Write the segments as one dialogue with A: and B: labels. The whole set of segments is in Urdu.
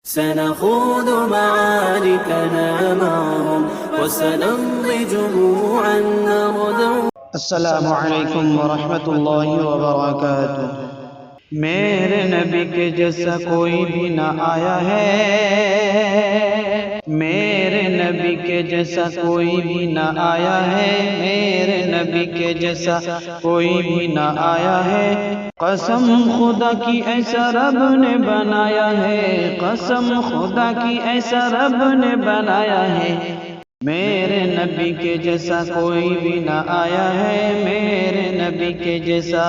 A: سنخوض معاركنا معهم وسنمضي جموعا نغدو.
B: السلام علیکم ورحمۃ اللہ وبرکاتہ۔ میرے نبی کے جیسا کوئی بھی نہ آیا ہے، میرے نبی کے جیسا کوئی بھی نہ آیا ہے، میرے نبی کے جیسا کوئی بھی نہ آیا ہے۔ قسم خدا کی ایسا رب نے بنایا ہے، قسم خدا کی ایسا رب نے بنایا ہے۔ میرے نبی کے جیسا کوئی بھی نہ آیا ہے، میرے نبی کے جیسا۔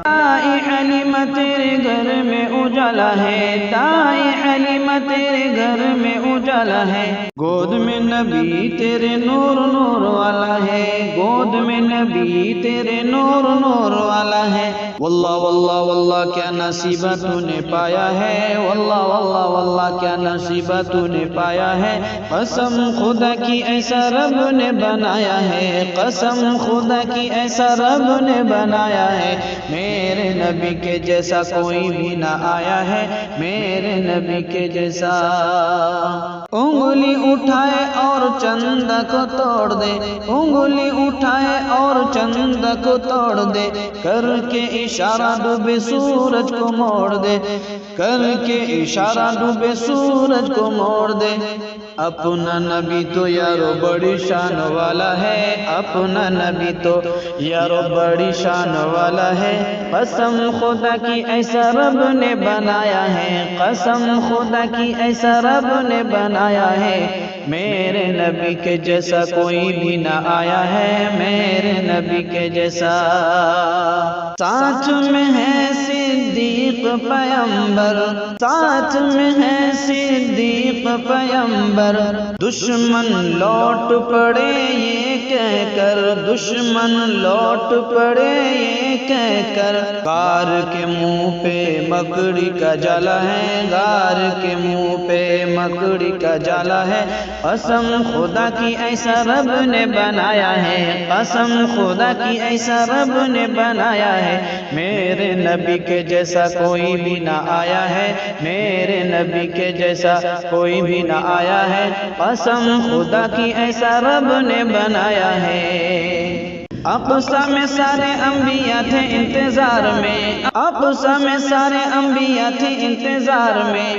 B: تائی حلیمہ تیرے گھر میں اجالا ہے، تائی حلیمہ تیرے گھر میں اجالا ہے۔ گود میں نبی تیرے نور نور والا ہے، گود میں نبی تیرے نور نور والا ہے۔ واللہ واللہ واللہ کیا نصیبہ تو نے پایا ہے، واللہ واللہ واللہ کیا نصیبہ تو نے پایا ہے۔ قسم خدا کی ایسا رب نے بنایا ہے، قسم خدا کی ایسا رب نے بنایا ہے۔ میرے نبی کے جیسا کوئی بھی نہ آیا ہے، میرے نبی کے جیسا۔ انگلی اٹھائے اور چند کو توڑ دے، انگلی اٹھائے اور چند کو توڑ دے، کر کے اشارہ ڈوبے سورج کو موڑ دے، کر کے اشارہ ڈوبے سورج کو موڑ دے۔ اپنا نبی تو یارو بڑی شان والا ہے، اپنا نبی تو یارو بڑی شان والا ہے۔ قسم خدا کی ایسا رب نے بنایا ہے، قسم خدا کی ایسا رب نے بنایا ہے۔ میرے نبی کے جیسا کوئی بھی نہ آیا ہے، میرے نبی کے جیسا۔ ساتھ میں ہے صدیق پیمبر، ساتھ میں ہے صدیق پیمبر، دشمن لوٹ پڑے یہ کہہ کر، دشمن لوٹ پڑے یہ کہہ کر۔ غار کے منہ پہ مکڑی کا جالا ہے، غار کے منہ پہ مکڑی کا جالا ہے۔ قسم خدا کی ایسا رب نے بنایا ہے، قسم خدا کی ایسا رب نے بنایا ہے۔ میرے نبی کے جیسا کوئی بھی نہ آیا ہے، میرے نبی کے جیسا کوئی بھی نہ آیا ہے۔ قسم خدا کی ایسا رب نے بنایا ہے۔ اقصی میں سارے انبیاء تھے انتظار میں، اقصی میں سارے انبیاء تھے انتظار میں۔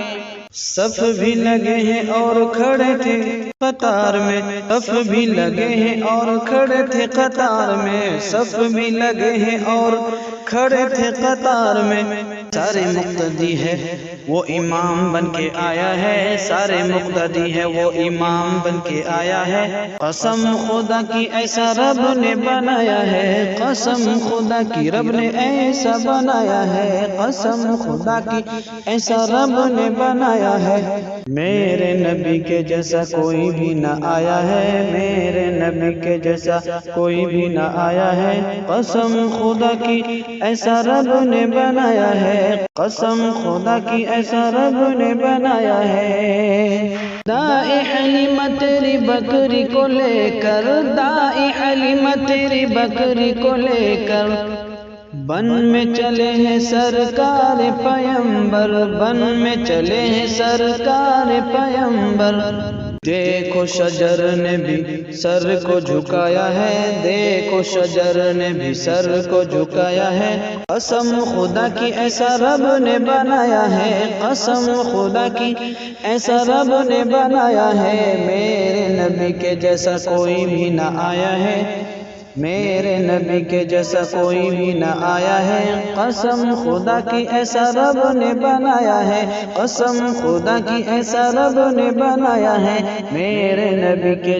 B: صف بھی لگے ہیں اور کھڑے تھے قطار میں، صف بھی لگے ہیں اور کھڑے تھے قطار میں، صف بھی لگے ہیں اور کھڑے تھے قطار میں۔ سارے مقتدی ہے وہ امام بن کے آیا ہے، سارے مقتدی ہے وہ امام بن کے آیا ہے۔ قسم خدا کی ایسا رب نے بنایا ہے، قسم خدا کی رب نے ایسا بنایا ہے، قسم خدا کی ایسا رب نے بنایا ہے۔ میرے نبی کے جیسا کوئی بھی نہ آیا ہے، میرے نبی کے جیسا کوئی بھی نہ آیا ہے۔ قسم خدا کی ایسا رب نے بنایا ہے، قسم خدا کی ایسا رب نے بنایا ہے۔ دائی حلیمہ تیری بکری کو لے کر، دائی حلیمہ تیری بکری کو لے کر، بن میں چلے ہیں سرکار پیمبر، بن میں چلے ہیں سرکار پیمبر۔ دیکھو شجر نے بھی سر کو جھکایا ہے، دیکھو شجر نے بھی سر کو جھکایا ہے۔ قسم خدا کی ایسا رب نے بنایا ہے، قسم خدا کی ایسا رب نے بنایا ہے۔ میرے نبی کے جیسا کوئی بھی نہ آیا ہے، میرے نبی کے جیسا کوئی بھی نہ آیا ہے۔ قسم خدا کی ایسا رب نے بنایا ہے، قسم خدا کی ایسا رب نے بنایا ہے۔ میرے نبی کے